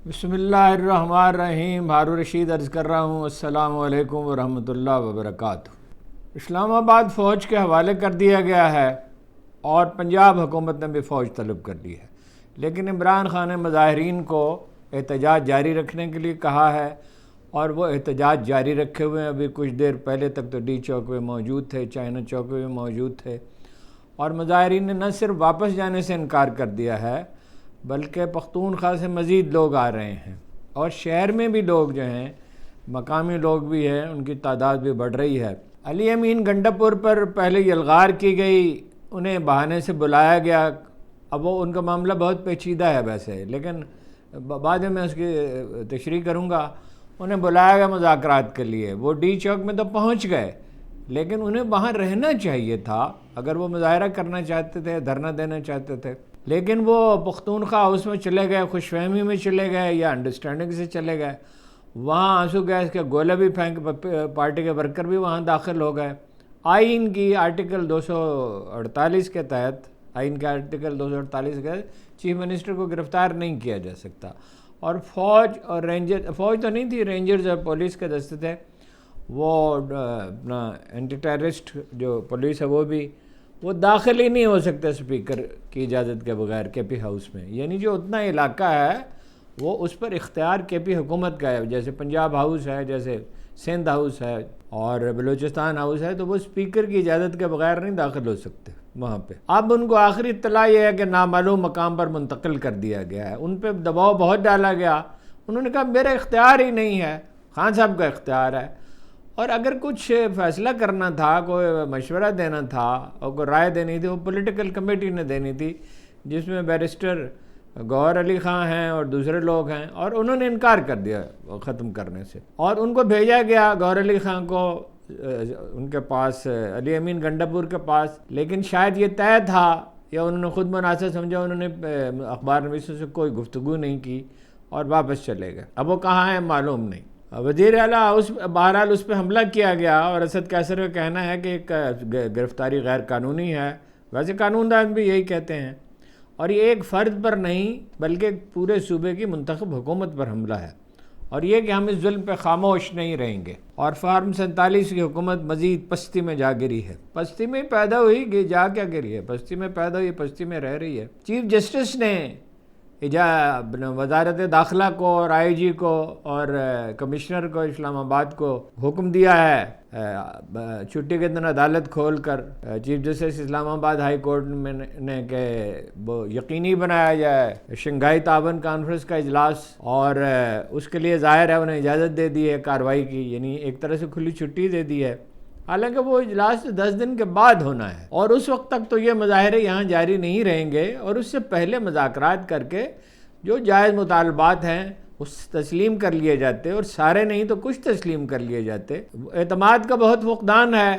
بسم اللہ الرحمن الرحیم۔ ہارون رشید عرض کر رہا ہوں، السلام علیکم ورحمۃ اللہ وبرکاتہ۔ اسلام آباد فوج کے حوالے کر دیا گیا ہے اور پنجاب حکومت نے بھی فوج طلب کر لی ہے، لیکن عمران خان نے مظاہرین کو احتجاج جاری رکھنے کے لیے کہا ہے اور وہ احتجاج جاری رکھے ہوئے ہیں۔ ابھی کچھ دیر پہلے تک تو ڈی چوک پہ موجود تھے، چائنا چوک پہ موجود تھے، اور مظاہرین نے نہ صرف واپس جانے سے انکار کر دیا ہے بلکہ پختونخوا سے مزید لوگ آ رہے ہیں، اور شہر میں بھی لوگ جو ہیں، مقامی لوگ بھی ہیں، ان کی تعداد بھی بڑھ رہی ہے۔ علی امین گنڈا پور پر پہلے یلغار کی گئی، انہیں بہانے سے بلایا گیا۔ اب وہ ان کا معاملہ بہت پیچیدہ ہے ویسے، لیکن بعد میں اس کی تشریح کروں گا۔ انہیں بلایا گیا مذاکرات کے لیے، وہ ڈی چوک میں تو پہنچ گئے، لیکن انہیں وہاں رہنا چاہیے تھا اگر وہ مظاہرہ کرنا چاہتے تھے، دھرنا دینا چاہتے تھے، لیکن وہ پختونخوا ہاؤس میں چلے گئے، خوش فہمی میں چلے گئے یا انڈرسٹینڈنگ سے چلے گئے۔ وہاں آنسو گیس کے گولے بھی پھینک، پارٹی کے ورکر بھی وہاں داخل ہو گئے۔ آئین کی آرٹیکل 248 کے تحت، آئین کے آرٹیکل 248 کے تحت چیف منسٹر کو گرفتار نہیں کیا جا سکتا، اور فوج اور رینجر، فوج تو نہیں تھی، رینجرز اور پولیس کے دستے تھے، وہ اپنا اینٹی ٹیررسٹ جو پولیس ہے وہ داخل ہی نہیں ہو سکتے اسپیکر کی اجازت کے بغیر کے پی ہاؤس میں۔ یعنی جو اتنا علاقہ ہے وہ اس پر اختیار کے پی حکومت کا ہے، جیسے پنجاب ہاؤس ہے، جیسے سندھ ہاؤس ہے اور بلوچستان ہاؤس ہے، تو وہ اسپیکر کی اجازت کے بغیر نہیں داخل ہو سکتے وہاں پہ۔ اب ان کو آخری اطلاع یہ ہے کہ نامعلوم مقام پر منتقل کر دیا گیا ہے، ان پہ دباؤ بہت ڈالا گیا۔ انہوں نے کہا میرا اختیار ہی نہیں ہے، خان صاحب کا اختیار ہے، اور اگر کچھ فیصلہ کرنا تھا، کوئی مشورہ دینا تھا اور کوئی رائے دینی تھی، وہ پولیٹیکل کمیٹی نے دینی تھی، جس میں بیرسٹر گوہر علی خان ہیں اور دوسرے لوگ ہیں، اور انہوں نے انکار کر دیا ختم کرنے سے، اور ان کو بھیجا گیا گوہر علی خان کو ان کے پاس، علی امین گنڈا پور کے پاس، لیکن شاید یہ طے تھا یا انہوں نے خود مناسب سمجھا، انہوں نے اخبار نویسوں سے کوئی گفتگو نہیں کی اور واپس چلے گئے۔ اب وہ کہاں ہیں معلوم نہیں۔ وزیر اعلیٰ بہرحال اس پہ حملہ کیا گیا، اور اسد قیصر کا کہنا ہے کہ ایک گرفتاری غیر قانونی ہے، ویسے قانون دان بھی یہی کہتے ہیں، اور یہ ایک فرد پر نہیں بلکہ پورے صوبے کی منتخب حکومت پر حملہ ہے، اور یہ کہ ہم اس ظلم پہ خاموش نہیں رہیں گے۔ اور فارم 47 کی حکومت مزید پستی میں جا گری ہے، پستی میں پیدا ہوئی، جا کیا گری ہے، پستی میں پیدا ہوئی، پستی میں رہ رہی ہے۔ چیف جسٹس نے وزارت داخلہ کو اور آئی جی کو اور کمشنر کو اسلام آباد کو حکم دیا ہے چھٹی کے دن عدالت کھول کر چیف جسٹس اسلام آباد ہائی کورٹ نے کہ وہ یقینی بنایا جائے شنگھائی تعاون کانفرنس کا اجلاس، اور اس کے لیے ظاہر ہے انہیں اجازت دے دی ہے کارروائی کی، یعنی ایک طرح سے کھلی چھٹی دے دی ہے، حالانکہ وہ اجلاس 10 دن کے بعد ہونا ہے، اور اس وقت تک تو یہ مظاہرے یہاں جاری نہیں رہیں گے، اور اس سے پہلے مذاکرات کر کے جو جائز مطالبات ہیں اس تسلیم کر لیے جاتے، اور سارے نہیں تو کچھ تسلیم کر لیے جاتے۔ اعتماد کا بہت فقدان ہے۔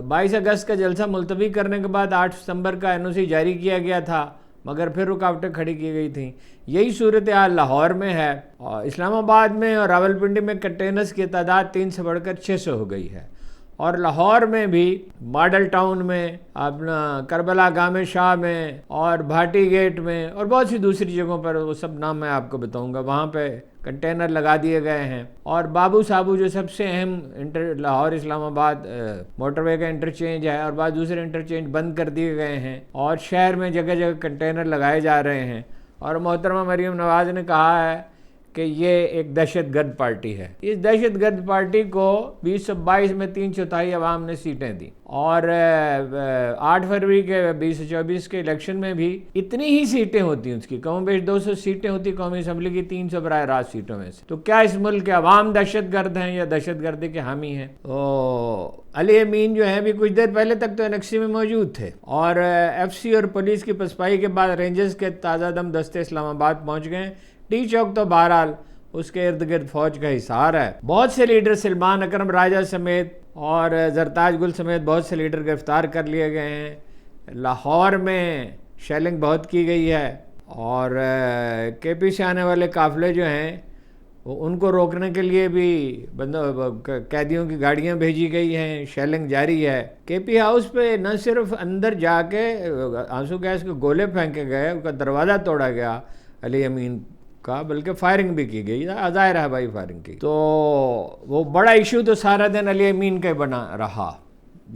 22 اگست کا جلسہ ملتوی کرنے کے بعد 8 ستمبر کا NOC جاری کیا گیا تھا، مگر پھر رکاوٹیں کھڑی کی گئی تھیں۔ یہی صورتحال لاہور میں ہے، اور اسلام آباد میں اور راولپنڈی میں کنٹینرز کی تعداد 3 سے بڑھ کر 600 ہو گئی ہے، اور لاہور میں بھی ماڈل ٹاؤن میں، اپنا کربلا گام شاہ میں اور بھاٹی گیٹ میں اور بہت سی دوسری جگہوں پر، وہ سب نام میں آپ کو بتاؤں گا، وہاں پہ کنٹینر لگا دیے گئے ہیں۔ اور بابو صابو جو سب سے اہم لاہور اسلام آباد موٹر وے کا انٹرچینج ہے، اور بعض دوسرے انٹرچینج بند کر دیے گئے ہیں، اور شہر میں جگہ جگہ کنٹینر لگائے جا رہے ہیں، اور محترمہ مریم نواز نے کہا ہے کہ یہ ایک دہشت گرد پارٹی ہے۔ اس دہشت گرد پارٹی کو 2022 میں 3/4 عوام نے سیٹیں دیں، اور 8 فروری کے 2024 کے الیکشن میں بھی اتنی ہی سیٹیں ہوتی ہیں، اس کی کم و بیش 200 سیٹیں ہوتی قومی اسمبلی کی 300 براہ راست سیٹوں میں سے۔ تو کیا اس ملک کے عوام دہشت گرد ہیں یا دہشت گردی کے حامی ہیں؟ علی امین جو ہیں بھی کچھ دیر پہلے تک تو NXC میں موجود تھے، اور FC اور پولیس کی پسپائی کے بعد رینجرز کے تازہ دم دستے اسلام آباد پہنچ گئے۔ ڈی چوک تو بہرحال اس کے ارد گرد فوج کا حصار ہے۔ بہت سے لیڈر، سلمان اکرم راجہ سمیت اور زرتاج گل سمیت بہت سے لیڈر گرفتار کر لیے گئے ہیں۔ لاہور میں شیلنگ بہت کی گئی ہے، اور KP سے آنے والے قافلے جو ہیں ان کو روکنے کے لیے بھی قیدیوں کی گاڑیاں بھیجی گئی ہیں، شیلنگ جاری ہے۔ KP ہاؤس پہ نہ صرف اندر جا کے آنسو گیس کے گولے پھینکے گئے، اس کا دروازہ توڑا گیا علی امین کا، بلکہ فائرنگ بھی کی گئی، ظاہر ہے بھائی فائرنگ کی، تو وہ بڑا ایشو تو سارا دن علی امین کا بنا رہا،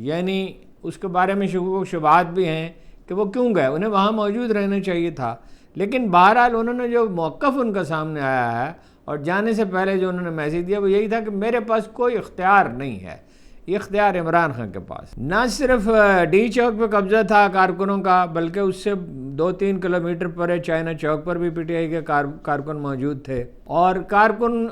یعنی اس کے بارے میں شکوک و شبہات بھی ہیں کہ وہ کیوں گئے، انہیں وہاں موجود رہنا چاہیے تھا، لیکن بہرحال انہوں نے جو موقف ان کا سامنے آیا ہے اور جانے سے پہلے جو انہوں نے میسیج دیا وہ یہی تھا کہ میرے پاس کوئی اختیار نہیں ہے، یہ اختیار عمران خان کے پاس۔ نہ صرف ڈی چوک پہ قبضہ تھا کارکنوں کا، بلکہ اس سے 2-3 کلومیٹر پرے چائنا چوک پر بھی پی ٹی آئی کے کارکن موجود تھے، اور کارکن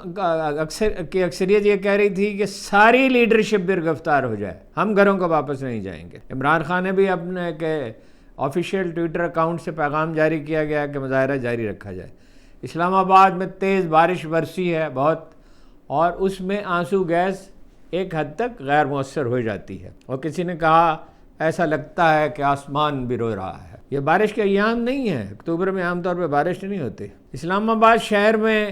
کی اکثریت یہ کہہ رہی تھی کہ ساری لیڈرشپ بھی گرفتار ہو جائے، ہم گھروں کو واپس نہیں جائیں گے۔ عمران خان نے بھی اپنے آفیشیل ٹویٹر اکاؤنٹ سے پیغام جاری کیا گیا کہ مظاہرہ جاری رکھا جائے۔ اسلام آباد میں تیز بارش برسی ہے بہت، اور اس میں آنسو گیس ایک حد تک غیر مؤثر ہو جاتی ہے، اور کسی نے کہا ایسا لگتا ہے کہ آسمان بھی رو رہا ہے۔ یہ بارش کے ایام نہیں ہے، اکتوبر میں عام طور پہ بارش نہیں ہوتی۔ اسلام آباد شہر میں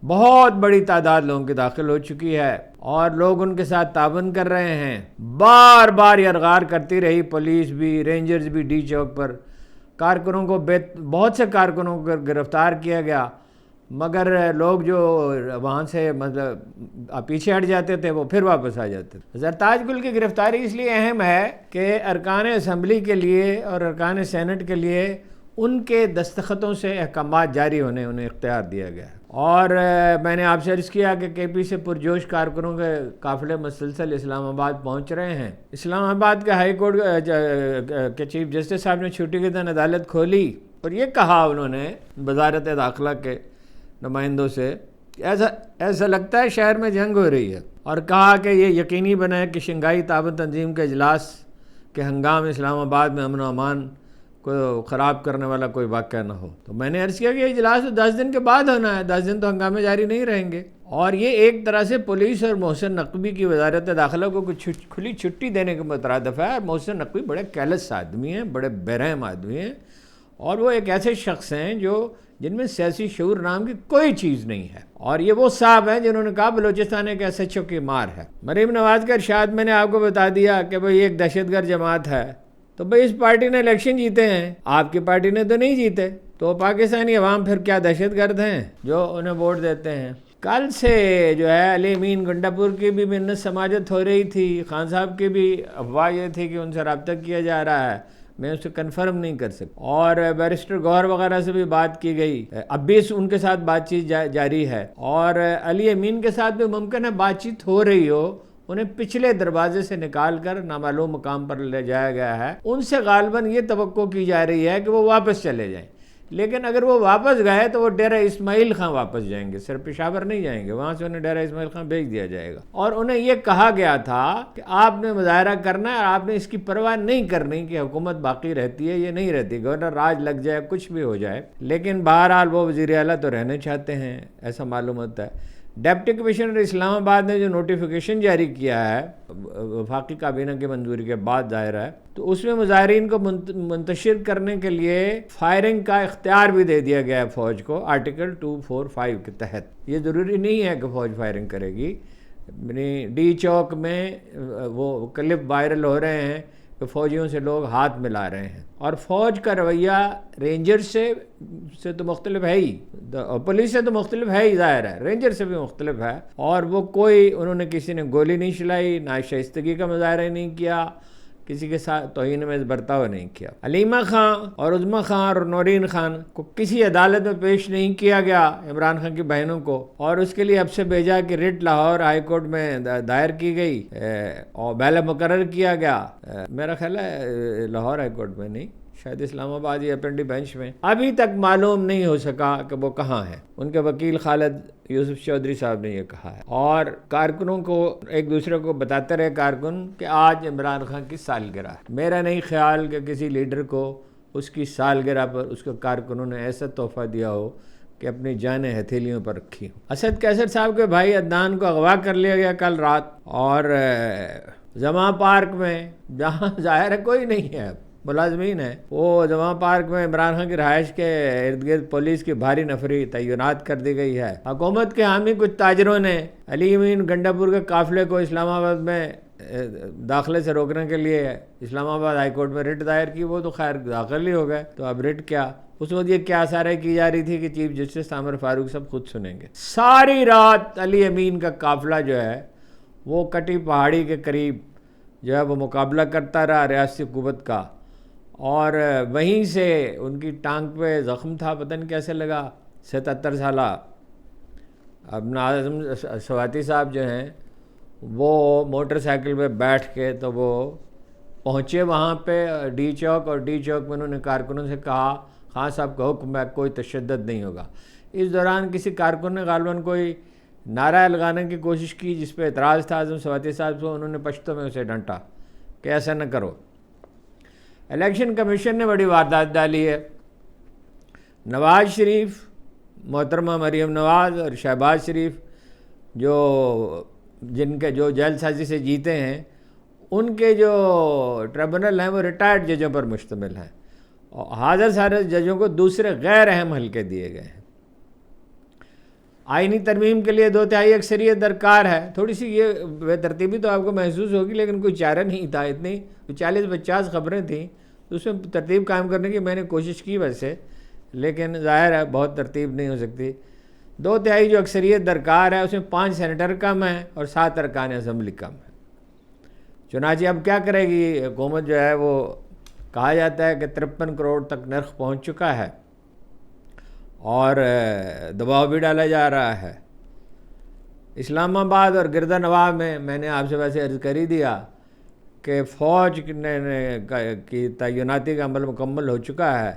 بہت بڑی تعداد لوگوں کی داخل ہو چکی ہے، اور لوگ ان کے ساتھ تعاون کر رہے ہیں۔ بار بار یرغار کرتی رہی پولیس بھی، رینجرز بھی ڈی چوک پر، کارکنوں کو بہت سے کارکنوں کو گرفتار کیا گیا، مگر لوگ جو وہاں سے مطلب پیچھے ہٹ جاتے تھے وہ پھر واپس آ جاتے تھے۔ زرتاج گل کی گرفتاری اس لیے اہم ہے کہ ارکان اسمبلی کے لیے اور ارکان سینٹ کے لیے ان کے دستخطوں سے احکامات جاری ہونے انہیں اختیار دیا گیا ہے، اور میں نے آپ سے عرض کیا کہ کے پی سے پرجوش کارکنوں کے قافلے مسلسل اسلام آباد پہنچ رہے ہیں۔ اسلام آباد کے ہائی کورٹ کے چیف جسٹس صاحب نے چھٹی کے دن عدالت کھولی، اور یہ کہا انہوں نے وزارت داخلہ کے نمائندوں سے کہ ایسا لگتا ہے شہر میں جنگ ہو رہی ہے، اور کہا کہ یہ یقینی بنائے کہ شنگھائی تعاون تنظیم کے اجلاس کے ہنگام اسلام آباد میں امن و امان کو خراب کرنے والا کوئی واقعہ نہ ہو۔ تو میں نے عرض کیا کہ یہ اجلاس تو 10 دن کے بعد ہونا ہے، 10 دن تو ہنگامے جاری نہیں رہیں گے، اور یہ ایک طرح سے پولیس اور محسن نقوی کی وزارت داخلہ کو کچھ کھلی چھٹی دینے کے مترادف ہے۔ اور محسن نقوی بڑے کیلس آدمی ہیں، بڑے برہم آدمی ہیں، اور وہ ایک ایسے شخص ہیں جن میں سیاسی شعور نام کی کوئی چیز نہیں ہے، اور یہ وہ صاحب ہیں جنہوں نے کہا بلوچستان ایک ایس ایچ او کی مار ہے۔ مریم نواز کا ارشاد میں نے آپ کو بتا دیا کہ بھئی ایک دہشت گرد جماعت ہے، تو بھئی اس پارٹی نے الیکشن جیتے ہیں، آپ کی پارٹی نے تو نہیں جیتے، تو پاکستانی عوام پھر کیا دہشت گرد ہیں جو انہیں ووٹ دیتے ہیں؟ کل سے جو ہے علی امین گنڈا پور کی بھی منت سماجت ہو رہی تھی، خان صاحب کی بھی افواہ یہ تھی کہ ان سے رابطہ کیا جا رہا ہے، میں اسے کنفرم نہیں کر سکتا، اور بیرسٹر گوہر وغیرہ سے بھی بات کی گئی، اب بھی ان کے ساتھ بات چیت جاری ہے، اور علی امین کے ساتھ بھی ممکن ہے بات چیت ہو رہی ہو، انہیں پچھلے دروازے سے نکال کر نامعلوم مقام پر لے جایا گیا ہے، ان سے غالباً یہ توقع کی جا رہی ہے کہ وہ واپس چلے جائیں، لیکن اگر وہ واپس گئے تو وہ ڈیرہ اسماعیل خان واپس جائیں گے، صرف پشاور نہیں جائیں گے، وہاں سے انہیں ڈیرہ اسماعیل خان بھیج دیا جائے گا، اور انہیں یہ کہا گیا تھا کہ آپ نے مظاہرہ کرنا ہے اور آپ نے اس کی پرواہ نہیں کرنی کہ حکومت باقی رہتی ہے یا نہیں رہتی، گورنر راج لگ جائے کچھ بھی ہو جائے، لیکن بہرحال وہ وزیر اعلیٰ تو رہنے چاہتے ہیں، ایسا معلوم ہوتا ہے۔ ڈپٹی کمشنر اسلام آباد نے جو نوٹیفیکیشن جاری کیا ہے وفاقی کابینہ کی منظوری کے بعد ظاہر ہے، تو اس میں مظاہرین کو منتشر کرنے کے لیے فائرنگ کا اختیار بھی دے دیا گیا ہے فوج کو، آرٹیکل 245 کے تحت۔ یہ ضروری نہیں ہے کہ فوج فائرنگ کرے گی، ڈی چوک میں وہ کلپ وائرل ہو رہے ہیں کہ فوجیوں سے لوگ ہاتھ ملا رہے ہیں، اور فوج کا رویہ رینجر سے تو مختلف ہے ہی، پولیس سے تو مختلف ہے ہی، ظاہر ہے رینجر سے بھی مختلف ہے، اور وہ انہوں نے کسی نے گولی نہیں چلائی، نہ شائستگی کا مظاہرہ نہیں کیا، کسی کے ساتھ توہین میں برتاؤ نہیں کیا۔ علیمہ خان اور عظمیٰ خان اور نورین خان کو کسی عدالت میں پیش نہیں کیا گیا، عمران خان کی بہنوں کو، اور اس کے لیے اب سے بھیجا کہ ریٹ لاہور ہائی کورٹ میں دائر کی گئی اور بیلا مقرر کیا گیا، میرا خیال ہے لاہور ہائی کورٹ میں نہیں، شاید اسلام آباد یا پنڈی بینچ میں۔ ابھی تک معلوم نہیں ہو سکا کہ وہ کہاں ہیں۔ ان کے وکیل خالد یوسف چودھری صاحب نے یہ کہا ہے، اور کارکنوں کو ایک دوسرے کو بتاتے رہے کارکن کہ آج عمران خان کی سالگرہ ہے۔ میرا نہیں خیال کہ کسی لیڈر کو اس کی سالگرہ پر اس کے کارکنوں نے ایسا تحفہ دیا ہو کہ اپنی جانیں ہتھیلیوں پر رکھی ہوں۔ اسد کیسر صاحب کے بھائی عدنان کو اغوا کر لیا گیا کل رات، اور زماں پارک میں، جہاں ظاہر ہے کوئی نہیں ہے، ملازمین ہیں، وہ زماں پارک میں عمران خان کی رہائش کے ارد گرد پولیس کی بھاری نفری تعینات کر دی گئی ہے۔ حکومت کے حامی کچھ تاجروں نے علی امین گنڈا پور کے قافلے کو اسلام آباد میں داخلے سے روکنے کے لیے اسلام آباد ہائی کورٹ میں ریٹ دائر کی، وہ تو خیر داخل ہی ہو گئے، تو اب ریٹ کیا، اس وقت یہ کیا سارے کی جا رہی تھی کہ چیف جسٹس عامر فاروق صاحب خود سنیں گے. ساری رات علی امین کا قافلہ جو ہے وہ کٹی پہاڑی کے قریب جو ہے وہ مقابلہ کرتا رہا ریاستی حکومت کا، اور وہیں سے ان کی ٹانگ پہ زخم تھا، پتہ نہیں کیسے لگا. 77 سالہ ابن اعظم سواتی صاحب جو ہیں وہ موٹر سائیکل پہ بیٹھ کے تو وہ پہنچے وہاں پہ ڈی چوک، اور ڈی چوک میں انہوں نے کارکنوں سے کہا خان صاحب کا حکم ہے کوئی تشدد نہیں ہوگا. اس دوران کسی کارکن نے غالباً کوئی نعرہ لگانے کی کوشش کی جس پہ اعتراض تھا اعظم سواتی صاحب کو، انہوں نے پشتو میں اسے ڈانٹا کہ ایسا نہ کرو. الیکشن کمیشن نے بڑی واردات ڈالی ہے. نواز شریف، محترمہ مریم نواز اور شہباز شریف جن کے جو جیل سازی سے جیتے ہیں، ان کے جو ٹریبونل ہیں وہ ریٹائرڈ ججوں پر مشتمل ہیں، اور حاضر سارے ججوں کو دوسرے غیر اہم حلقے دیے گئے ہیں. آئینی ترمیم کے لیے 2/3 اکثریت درکار ہے. تھوڑی سی یہ بے ترتیبی تو آپ کو محسوس ہوگی، لیکن کوئی چارہ نہیں تھا. اتنی 40-50 خبریں تھیں تو اس میں ترتیب قائم کرنے کی میں نے کوشش کی ویسے، لیکن ظاہر ہے بہت ترتیب نہیں ہو سکتی. 2/3 جو اکثریت درکار ہے اس میں 5 سینیٹر کم ہیں اور 7 ارکان اسمبلی کم ہیں. چنانچہ اب کیا کرے گی حکومت جو ہے وہ، کہا جاتا ہے کہ 53 کروڑ تک نرخ پہنچ چکا ہے اور دباؤ بھی ڈالا جا رہا ہے. اسلام آباد اور گردہ نواح میں نے آپ سے ویسے عرض کر ہی دیا کہ فوج کی تعیناتی کا عمل مکمل ہو چکا ہے،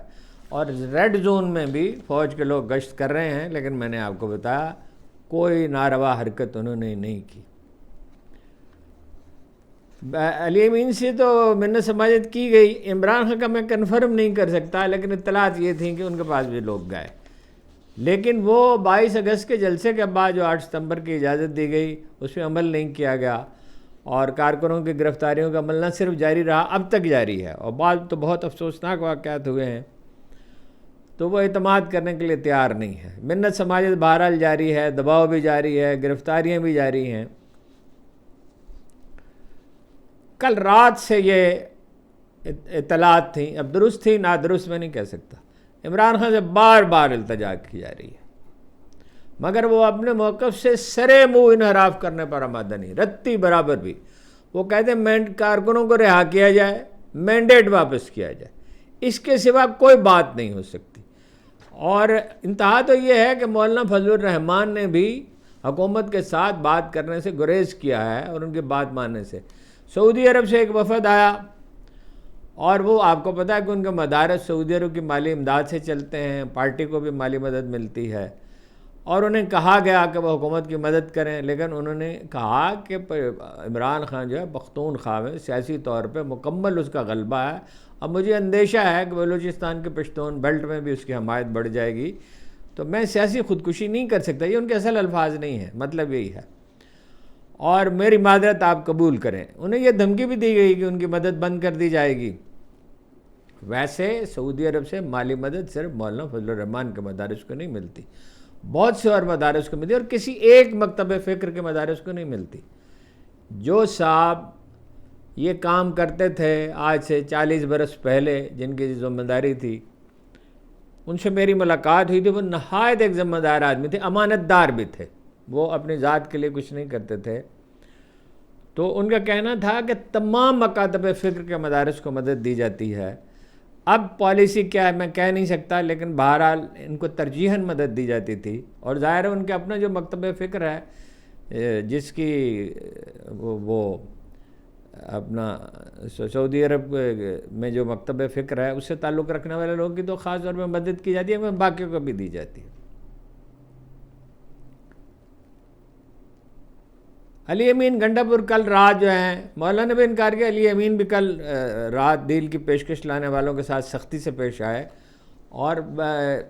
اور ریڈ زون میں بھی فوج کے لوگ گشت کر رہے ہیں، لیکن میں نے آپ کو بتایا کوئی ناروا حرکت انہوں نے نہیں کی. علی امین سے تو منت سماجت کی گئی. عمران خان کا میں کنفرم نہیں کر سکتا، لیکن اطلاعات یہ تھیں کہ ان کے پاس بھی لوگ گئے. لیکن وہ 22 اگست کے جلسے کے بعد جو 8 ستمبر کی اجازت دی گئی اس پہ عمل نہیں کیا گیا، اور کارکنوں کی گرفتاریوں کا عمل نہ صرف جاری رہا، اب تک جاری ہے، اور بعض تو بہت افسوسناک واقعات ہوئے ہیں. تو وہ اعتماد کرنے کے لیے تیار نہیں ہے. منت سماجت بہرحال جاری ہے، دباؤ بھی جاری ہے، گرفتاریاں بھی جاری ہیں. کل رات سے یہ اطلاعات تھیں، اب درست تھی نادرست میں نہیں کہہ سکتا. عمران خان سے بار بار التجا کی جا رہی ہے، مگر وہ اپنے موقف سے سرے منہ انحراف کرنے پر آمادہ نہیں، رتی برابر بھی. وہ کہتے ہیں کارکنوں کو رہا کیا جائے، مینڈیٹ واپس کیا جائے، اس کے سوا کوئی بات نہیں ہو سکتی. اور انتہا تو یہ ہے کہ مولانا فضل الرحمان نے بھی حکومت کے ساتھ بات کرنے سے گریز کیا ہے، اور ان کی بات ماننے سے. سعودی عرب سے ایک وفد آیا، اور وہ آپ کو پتہ ہے کہ ان کے مدارس سعودی عرب کی مالی امداد سے چلتے ہیں، پارٹی کو بھی مالی مدد ملتی ہے، اور انہیں کہا گیا کہ وہ حکومت کی مدد کریں. لیکن انہوں نے کہا کہ عمران خان جو ہے پختونخوا میں سیاسی طور پہ مکمل اس کا غلبہ ہے. اب مجھے اندیشہ ہے کہ بلوچستان کے پشتون بیلٹ میں بھی اس کی حمایت بڑھ جائے گی، تو میں سیاسی خودکشی نہیں کر سکتا. یہ ان کے اصل الفاظ نہیں ہیں، مطلب یہی ہے، اور میری معذرت آپ قبول کریں. انہیں یہ دھمکی بھی دی گئی کہ ان کی مدد بند کر دی جائے گی. ویسے سعودی عرب سے مالی مدد صرف مولانا فضل الرحمان کے مدارس کو نہیں ملتی، بہت سے اور مدارس کو ملتی ہے، اور کسی ایک مکتب فکر کے مدارس کو نہیں ملتی. جو صاحب یہ کام کرتے تھے آج سے 40 برس پہلے، جن کی ذمہ داری تھی، ان سے میری ملاقات ہوئی تھی. وہ نہایت ایک ذمہ دار آدمی تھے، امانت دار بھی تھے، وہ اپنی ذات کے لیے کچھ نہیں کرتے تھے. تو ان کا کہنا تھا کہ تمام مکاتب فکر کے مدارس کو مدد دی جاتی ہے. اب پالیسی کیا ہے میں کہہ نہیں سکتا، لیکن بہرحال ان کو ترجیحاً مدد دی جاتی تھی. اور ظاہر ہے ان کے اپنا جو مکتب فکر ہے، جس کی وہ اپنا سعودی عرب میں جو مکتب فکر ہے اس سے تعلق رکھنے والے لوگوں کی تو خاص طور پہ مدد کی جاتی ہے، باقیوں کو بھی دی جاتی ہے. علی امین گنڈا پور کل رات جو ہیں، مولانا نے بھی انکار کیا، علی امین بھی کل رات ڈیل کی پیشکش لانے والوں کے ساتھ سختی سے پیش آئے. اور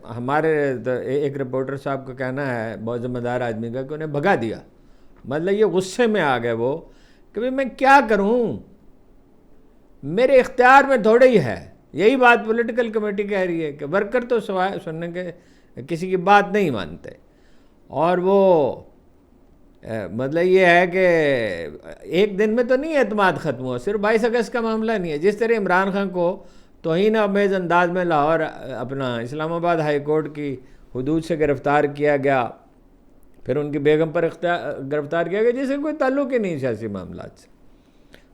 ہمارے ایک رپورٹر صاحب کا کہنا ہے، بہت ذمہ دار آدمی کا، کہ انہیں بھگا دیا. مطلب یہ غصے میں آ گئے وہ کہ بھئی میں کیا کروں، میرے اختیار میں تھوڑے ہی ہے. یہی بات پولیٹیکل کمیٹی کہہ رہی ہے کہ ورکر تو سوائے سننے کے کسی کی بات نہیں مانتے. اور وہ مطلب یہ ہے کہ ایک دن میں تو نہیں اعتماد ختم ہوا، صرف 22 اگست کا معاملہ نہیں ہے. جس طرح عمران خان کو توہین آمیز انداز میں لاہور اپنا اسلام آباد ہائی کورٹ کی حدود سے گرفتار کیا گیا، پھر ان کی بیگم پر گرفتار کیا گیا، جس سے کوئی تعلق ہی نہیں سیاسی معاملات سے۔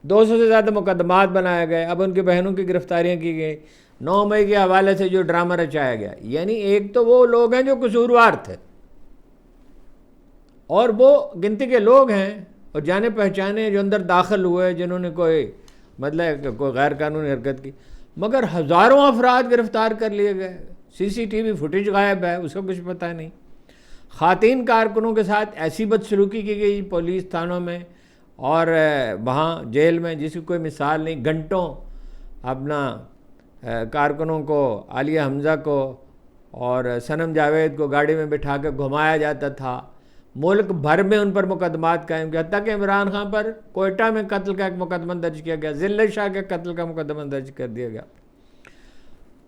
200 سے زیادہ مقدمات بنائے گئے، اب ان کی بہنوں کی گرفتاریاں کی گئی۔ 9 مئی کے حوالے سے جو ڈرامہ رچایا گیا، یعنی ایک تو وہ لوگ ہیں جو قصوروار تھے، اور وہ گنتی کے لوگ ہیں اور جانے پہچانے جو اندر داخل ہوئے، جنہوں نے کوئی غیر قانونی حرکت کی، مگر ہزاروں افراد گرفتار کر لیے گئے۔ CCTV فوٹیج غائب ہے، اس کو کچھ پتہ نہیں۔ خواتین کارکنوں کے ساتھ ایسی بدسلوکی کی گئی پولیس تھانوں میں اور وہاں جیل میں جس کی کوئی مثال نہیں۔ گھنٹوں اپنا کارکنوں کو، عالیہ حمزہ کو اور صنم جاوید کو گاڑی میں بٹھا کے گھمایا جاتا تھا۔ ملک بھر میں ان پر مقدمات قائم کیا، حتیٰ کہ عمران خان پر کوئٹہ میں قتل کا ایک مقدمہ درج کیا گیا، ذلت شاہ کے قتل کا مقدمہ درج کر دیا گیا۔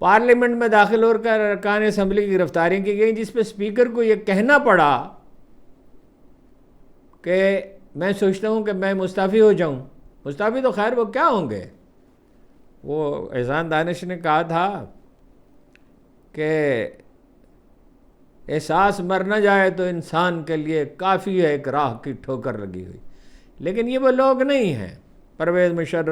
پارلیمنٹ میں داخل ہو کر ارکان اسمبلی کی گرفتاریاں کی گئیں، جس پہ اسپیکر کو یہ کہنا پڑا کہ میں سوچتا ہوں کہ میں مستعفی ہو جاؤں۔ مستعفی تو خیر وہ کیا ہوں گے، وہ احسان دانش نے کہا تھا کہ احساس مر نہ جائے تو انسان کے لیے کافی ہے ایک راہ کی ٹھوکر لگی ہوئی، لیکن یہ وہ لوگ نہیں ہیں۔ پرویز مشرف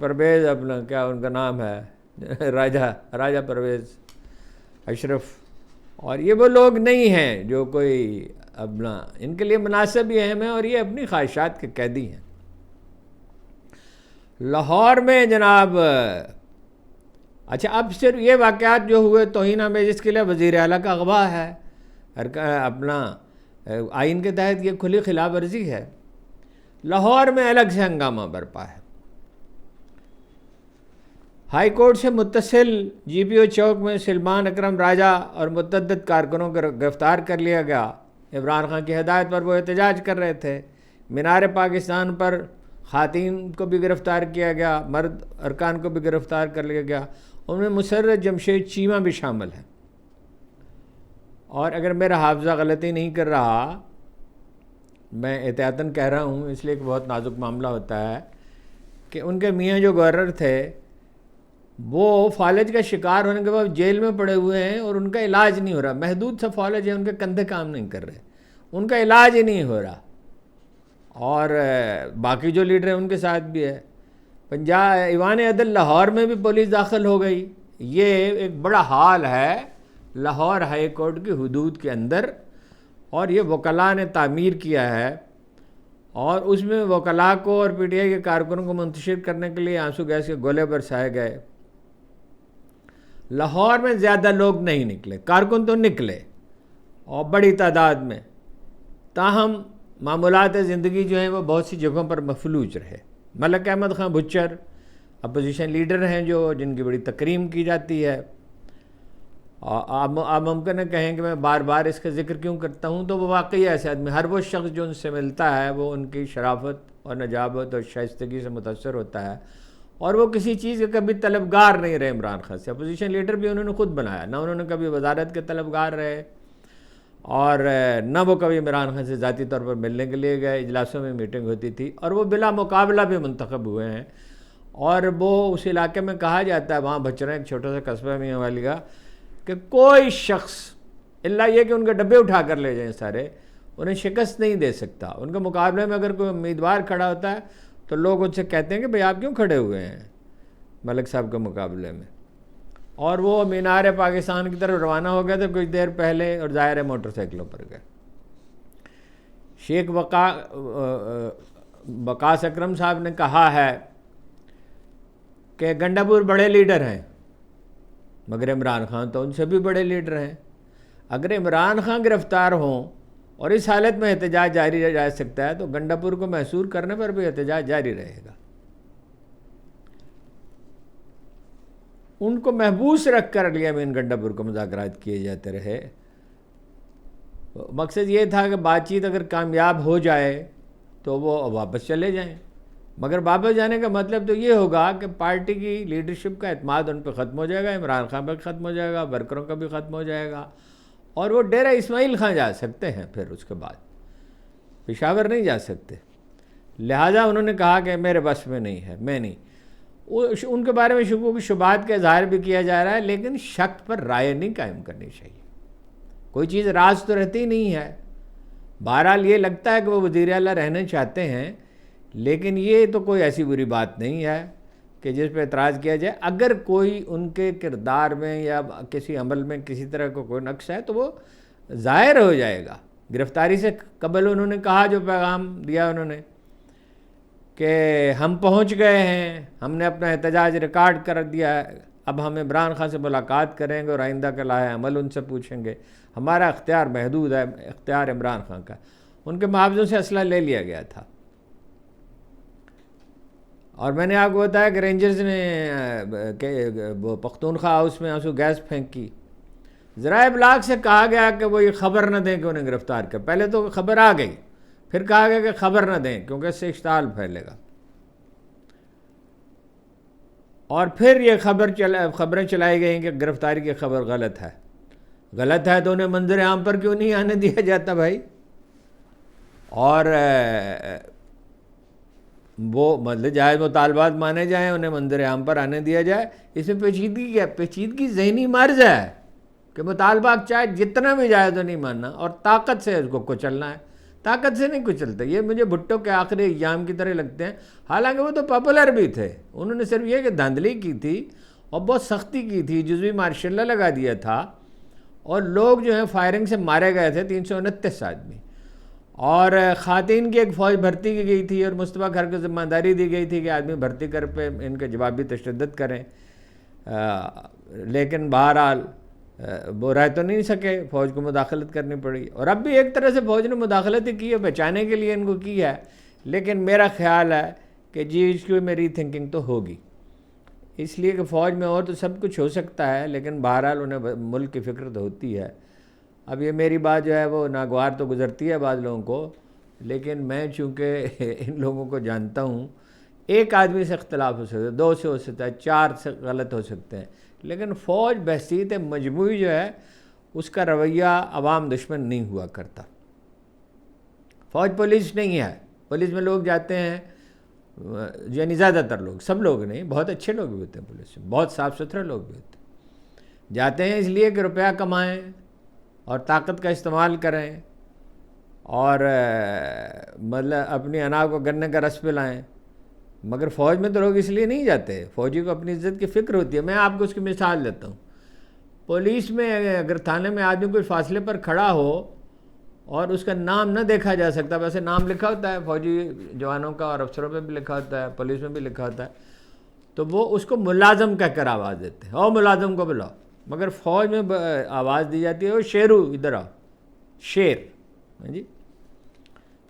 پرویز کیا ان کا نام ہے، راجہ پرویز اشرف، اور یہ وہ لوگ نہیں ہیں جو کوئی ان کے لیے مناسب ہی اہم ہیں، اور یہ اپنی خواہشات کے قیدی ہیں۔ لاہور میں جناب اچھا، اب صرف یہ واقعات جو ہوئے توہین آمیز، اس کے لیے وزیر اعلیٰ کا اغوا ہے، آئین کے تحت یہ کھلی خلاف ورزی ہے۔ لاہور میں الگ سے ہنگامہ برپا ہے۔ ہائی کورٹ سے متصل GPO چوک میں سلمان اکرم راجہ اور متعدد کارکنوں کو گرفتار کر لیا گیا۔ عمران خان کی ہدایت پر وہ احتجاج کر رہے تھے۔ مینار پاکستان پر خواتین کو بھی گرفتار کیا گیا، مرد ارکان کو بھی گرفتار کر لیا گیا، ان میں مسرت جمشید چیمہ بھی شامل ہے۔ اور اگر میرا حافظہ غلطی نہیں کر رہا، میں احتیاطاً کہہ رہا ہوں اس لیے کہ بہت نازک معاملہ ہوتا ہے، کہ ان کے میاں جو گورنر تھے وہ فالج کا شکار ہونے کے بعد جیل میں پڑے ہوئے ہیں اور ان کا علاج نہیں ہو رہا۔ محدود سا فالج ہے، ان کے کندھے کام نہیں کر رہے، ان کا علاج ہی نہیں ہو رہا۔ اور باقی جو لیڈر ہیں ان کے ساتھ بھی ہے۔ ایوان عدل لاہور میں بھی پولیس داخل ہو گئی۔ یہ ایک بڑا حال ہے لاہور ہائی کورٹ کی حدود کے اندر، اور یہ وکلاء نے تعمیر کیا ہے، اور اس میں وکلاء کو اور PTI کے کارکنوں کو منتشر کرنے کے لیے آنسو گیس کے گولے برسائے گئے۔ لاہور میں زیادہ لوگ نہیں نکلے، کارکن تو نکلے اور بڑی تعداد میں، تاہم معمولات زندگی جو ہیں وہ بہت سی جگہوں پر مفلوج رہے۔ ملک احمد خان بچر اپوزیشن لیڈر ہیں جن کی بڑی تکریم کی جاتی ہے۔ آپ ممکن ہے کہیں کہ میں بار بار اس کا ذکر کیوں کرتا ہوں، تو وہ واقعی ایسے آدمی، ہر وہ شخص جو ان سے ملتا ہے وہ ان کی شرافت اور نجابت اور شائستگی سے متاثر ہوتا ہے، اور وہ کسی چیز کے کبھی طلبگار نہیں رہے عمران خان سے۔ اپوزیشن لیڈر بھی انہوں نے خود بنایا، نہ انہوں نے کبھی وزارت کے طلبگار رہے، اور نہ وہ کبھی عمران خان سے ذاتی طور پر ملنے کے لیے گئے۔ اجلاسوں میں میٹنگ ہوتی تھی، اور وہ بلا مقابلہ بھی منتخب ہوئے ہیں۔ اور وہ اس علاقے میں کہا جاتا ہے، وہاں بچرا ایک چھوٹا سا قصبہ میاں والی کا، کہ کوئی شخص اللہ یہ کہ ان کے ڈبے اٹھا کر لے جائیں سارے، انہیں شکست نہیں دے سکتا۔ ان کے مقابلے میں اگر کوئی امیدوار کھڑا ہوتا ہے تو لوگ ان سے کہتے ہیں کہ بھئی آپ کیوں کھڑے ہوئے ہیں ملک صاحب کے مقابلے میں۔ اور وہ مینار پاکستان کی طرف روانہ ہو گئے تھے کچھ دیر پہلے، اور ظاہر ہے موٹر سائیکلوں پر گئے۔ شیخ وقاص اکرم صاحب نے کہا ہے کہ گنڈا پور بڑے لیڈر ہیں، مگر عمران خان تو ان سے بھی بڑے لیڈر ہیں۔ اگر عمران خان گرفتار ہوں اور اس حالت میں احتجاج جاری رہ سکتا ہے، تو گنڈا پور کو محصور کرنے پر بھی احتجاج جاری رہے گا۔ ان کو محبوس رکھ کر علی امین گنڈا پور کو مذاکرات کیے جاتے رہے۔ مقصد یہ تھا کہ بات چیت اگر کامیاب ہو جائے تو وہ واپس چلے جائیں، مگر واپس جانے کا مطلب تو یہ ہوگا کہ پارٹی کی لیڈرشپ کا اعتماد ان پہ ختم ہو جائے گا، عمران خان پہ ختم ہو جائے گا، ورکروں کا بھی ختم ہو جائے گا، اور وہ ڈیرہ اسماعیل خان جا سکتے ہیں، پھر اس کے بعد پشاور نہیں جا سکتے۔ لہٰذا انہوں نے کہا کہ میرے بس میں نہیں ہے، میں نہیں۔ ان کے بارے میں شکوک و شبہات کا اظہار بھی کیا جا رہا ہے، لیکن شک پر رائے نہیں قائم کرنی چاہیے۔ کوئی چیز راز تو رہتی نہیں ہے۔ بہرحال یہ لگتا ہے کہ وہ وزیر اعلیٰ رہنا چاہتے ہیں، لیکن یہ تو کوئی ایسی بری بات نہیں ہے کہ جس پہ اعتراض کیا جائے۔ اگر کوئی ان کے کردار میں یا کسی عمل میں کسی طرح کا کوئی نقص ہے تو وہ ظاہر ہو جائے گا۔ گرفتاری سے قبل انہوں نے کہا، جو پیغام دیا انہوں نے، کہ ہم پہنچ گئے ہیں، ہم نے اپنا احتجاج ریکارڈ کر دیا ہے، اب ہم عمران خان سے ملاقات کریں گے اور آئندہ کا لائحہ عمل ان سے پوچھیں گے، ہمارا اختیار محدود ہے، اختیار عمران خان کا۔ ان کے محافظوں سے اسلحہ لے لیا گیا تھا، اور میں نے آپ کو بتایا کہ رینجرز نے پختونخوا ہاؤس میں آنسو گیس پھینکی۔ ذرائع ابلاغ سے کہا گیا کہ وہ یہ خبر نہ دیں کہ انہیں گرفتار کر، پہلے تو خبر آ گئی، پھر کہا گیا کہ خبر نہ دیں کیونکہ اس سے اشتعال پھیلے گا، اور پھر یہ خبریں چلائی گئیں کہ گرفتاری کی خبر غلط ہے۔ غلط ہے تو انہیں منظر عام پر کیوں نہیں آنے دیا جاتا بھائی؟ اور وہ مطلب جائز مطالبات مانے جائیں، انہیں منظر عام پر آنے دیا جائے۔ اس میں پیچیدگی کیا ہے؟ پیچیدگی ذہنی مرض ہے کہ مطالبات چاہے جتنا بھی جائے تو نہیں ماننا، اور طاقت سے اس کو کچلنا ہے۔ طاقت سے نہیں کچلتا۔ یہ مجھے بھٹو کے آخری ایام کی طرح لگتے ہیں، حالانکہ وہ تو پاپولر بھی تھے۔ انہوں نے صرف یہ کہ دھاندلی کی تھی اور بہت سختی کی تھی، جزوی مارشل لا لگا دیا تھا، اور لوگ جو ہیں فائرنگ سے مارے گئے تھے 329 آدمی، اور خواتین کی ایک فوج بھرتی کی گئی تھی، اور مصطفیٰ گھر کو ذمہ داری دی گئی تھی کہ آدمی بھرتی کر پہ ان کے جوابی تشدد کریں، لیکن بہرحال وہ رہ تو نہیں سکے، فوج کو مداخلت کرنی پڑی، اور اب بھی ایک طرح سے فوج نے مداخلت ہی کی ہے، بچانے کے لیے ان کو کی ہے، لیکن میرا خیال ہے کہ جی اس کی میری تھنکنگ تو ہوگی، اس لیے کہ فوج میں اور تو سب کچھ ہو سکتا ہے، لیکن بہرحال انہیں ملک کی فکر تو ہوتی ہے۔ اب یہ میری بات جو ہے وہ ناگوار تو گزرتی ہے بعض لوگوں کو، لیکن میں چونکہ ان لوگوں کو جانتا ہوں، ایک آدمی سے اختلاف ہو سکتا ہے، 2 سے ہو سکتا ہے، 4 سے غلط ہو سکتے ہیں، لیکن فوج بحثیت مجموعی جو ہے اس کا رویہ عوام دشمن نہیں ہوا کرتا۔ فوج پولیس نہیں ہے، پولیس میں لوگ جاتے ہیں، یعنی زیادہ تر لوگ، سب لوگ نہیں، بہت اچھے لوگ بھی ہوتے ہیں پولیس میں، بہت صاف ستھرے لوگ بھی ہوتے ہیں، جاتے ہیں اس لیے کہ روپیہ کمائیں اور طاقت کا استعمال کریں، اور مطلب اپنی انا کو گنے کا رس پلائیں، مگر فوج میں تو لوگ اس لیے نہیں جاتے، فوجی کو اپنی عزت کی فکر ہوتی ہے۔ میں آپ کو اس کی مثال دیتا ہوں، پولیس میں اگر تھانے میں آدمی کوئی فاصلے پر کھڑا ہو اور اس کا نام نہ دیکھا جا سکتا، ویسے نام لکھا ہوتا ہے فوجی جوانوں کا، اور افسروں پہ بھی لکھا ہوتا ہے، پولیس میں بھی لکھا ہوتا ہے، تو وہ اس کو ملازم کہہ کر آواز دیتے ہیں، او ملازم کو بلاؤ، مگر فوج میں آواز دی جاتی ہے، او شیرو ادھر آؤ، شیر، جی۔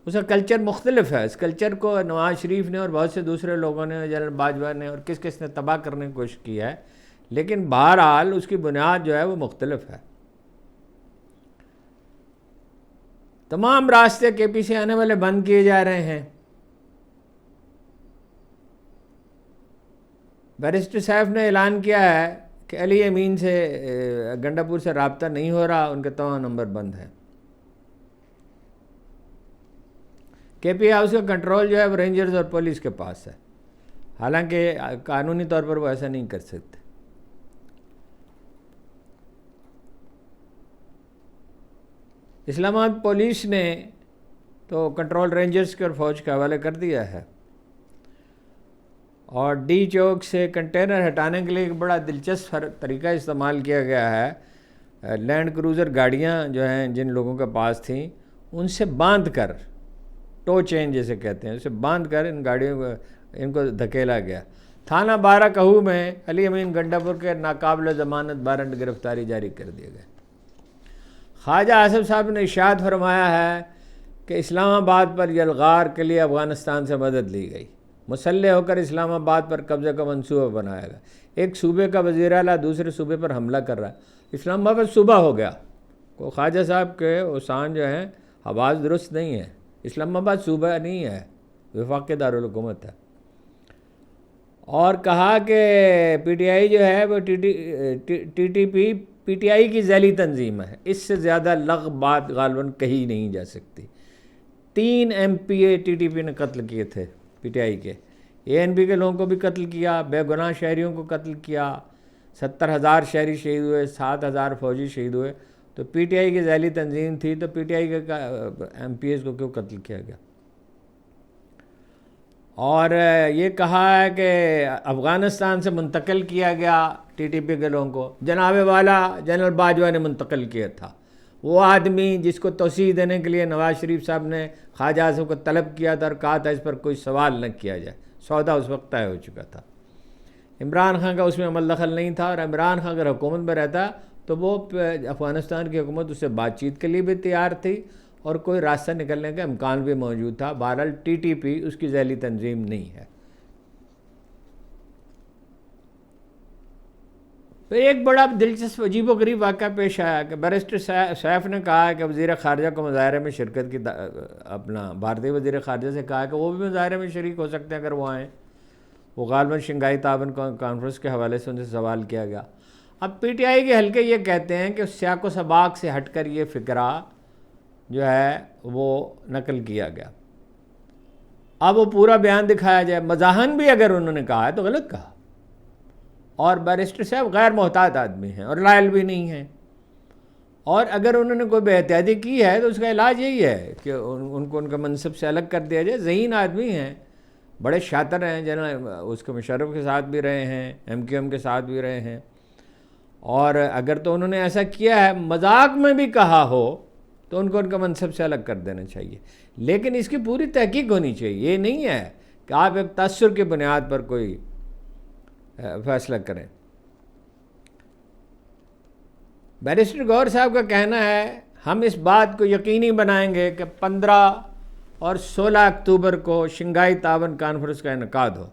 اس کا کلچر مختلف ہے، اس کلچر کو نواز شریف نے اور بہت سے دوسرے لوگوں نے، جنرل باجوہ نے اور کس کس نے تباہ کرنے کی کوشش کی ہے، لیکن بہرحال اس کی بنیاد جو ہے وہ مختلف ہے۔ تمام راستے کے پی سے آنے والے بند کیے جا رہے ہیں۔ بیرسٹر سیف نے اعلان کیا ہے کہ علی امین سے گنڈا پور سے رابطہ نہیں ہو رہا، ان کے تمام نمبر بند ہیں۔ کے پی ہاؤس کا کنٹرول جو ہے وہ رینجرز اور پولیس کے پاس ہے، حالانکہ قانونی طور پر وہ ایسا نہیں کر سکتے۔ اسلام آباد پولیس نے تو کنٹرول رینجرز کے اور فوج کے حوالے کر دیا ہے، اور ڈی چوک سے کنٹینر ہٹانے کے لیے ایک بڑا دلچسپ طریقہ استعمال کیا گیا ہے۔ لینڈ کروزر گاڑیاں جو ہیں جن لوگوں کے پاس تھیں، ان سے باندھ کر، ٹو چین جیسے کہتے ہیں، اسے باندھ کر ان گاڑیوں کو ان کو دھکیلا گیا۔ تھانہ 12 کہو میں علی امین گنڈا پور کے ناقابل ضمانت وارنٹ گرفتاری جاری کر دیے گئے۔ خواجہ آصف صاحب نے ارشاد فرمایا ہے کہ اسلام آباد پر یلغار کے لیے افغانستان سے مدد لی گئی، مسلح ہو کر اسلام آباد پر قبضے کا منصوبہ بنایا گیا۔ ایک صوبے کا وزیر اعلیٰ دوسرے صوبے پر حملہ کر رہا ہے، اسلام آباد صوبہ ہو گیا۔ کو خواجہ صاحب کے اوسان جو ہیں آواز درست نہیں ہے، اسلام آباد صوبہ نہیں ہے، وفاقی دارالحکومت ہے۔ اور کہا کہ پی ٹی آئی جو ہے وہ T T P P T I کی ذیلی تنظیم ہے، اس سے زیادہ لغو بات غالباً کہی نہیں جا سکتی۔ 3 M P A T T P نے قتل کیے تھے پی ٹی آئی کے، ANP کے لوگوں کو بھی قتل کیا، بے گناہ شہریوں کو قتل کیا، 70,000 شہری شہید ہوئے، 7,000 فوجی شہید ہوئے. تو PTI کی ذیلی تنظیم تھی تو PTI کے MPs کو کیوں قتل کیا گیا؟ اور یہ کہا ہے کہ افغانستان سے منتقل کیا گیا TTP کے لوگوں کو، جناب والا جنرل باجوہ نے منتقل کیا تھا. وہ آدمی جس کو توسیع دینے کے لیے نواز شریف صاحب نے خواجہ اعظم کو طلب کیا تھا اور کہا تھا اس پر کوئی سوال نہ کیا جائے، سودا اس وقت طے ہو چکا تھا. عمران خان کا اس میں عمل دخل نہیں تھا، اور عمران خان اگر حکومت میں رہتا تو وہ افغانستان کی حکومت اس سے بات چیت کے لیے بھی تیار تھی اور کوئی راستہ نکلنے کا امکان بھی موجود تھا. بہرحال TTP اس کی ذیلی تنظیم نہیں ہے. پھر ایک بڑا دلچسپ عجیب و غریب واقعہ پیش آیا کہ بیرسٹر سیف نے کہا کہ وزیر خارجہ کو مظاہرے میں شرکت کی، اپنا بھارتی وزیر خارجہ سے کہا کہ وہ بھی مظاہرے میں شریک ہو سکتے ہیں اگر وہ آئیں. وہ غالباً شنگھائی تعاون کانفرنس کے حوالے سے ان سے سوال کیا گیا. اب PTI کے حلقے یہ کہتے ہیں کہ سیاق و سباق سے ہٹ کر یہ فقرہ جو ہے وہ نقل کیا گیا. اب وہ پورا بیان دکھایا جائے. مزاحن بھی اگر انہوں نے کہا ہے تو غلط کہا. اور بیرسٹر صاحب غیر محتاط آدمی ہیں اور لائل بھی نہیں ہیں، اور اگر انہوں نے کوئی بے احتیاطی کی ہے تو اس کا علاج یہی ہے کہ ان کو ان کا منصب سے الگ کر دیا جائے. ذہین آدمی ہیں، بڑے شاطر ہیں، جنرل اس کے مشرف کے ساتھ بھی رہے ہیں، MQM کے ساتھ بھی رہے ہیں. اور اگر تو انہوں نے ایسا کیا ہے، مذاق میں بھی کہا ہو، تو ان کو ان کا منصب سے الگ کر دینا چاہیے. لیکن اس کی پوری تحقیق ہونی چاہیے. یہ نہیں ہے کہ آپ ایک تاثر کی بنیاد پر کوئی فیصلہ کریں. بیرسٹر گور صاحب کا کہنا ہے ہم اس بات کو یقینی بنائیں گے کہ 15 اور 16 اکتوبر کو شنگھائی تعاون کانفرنس کا انعقاد ہو.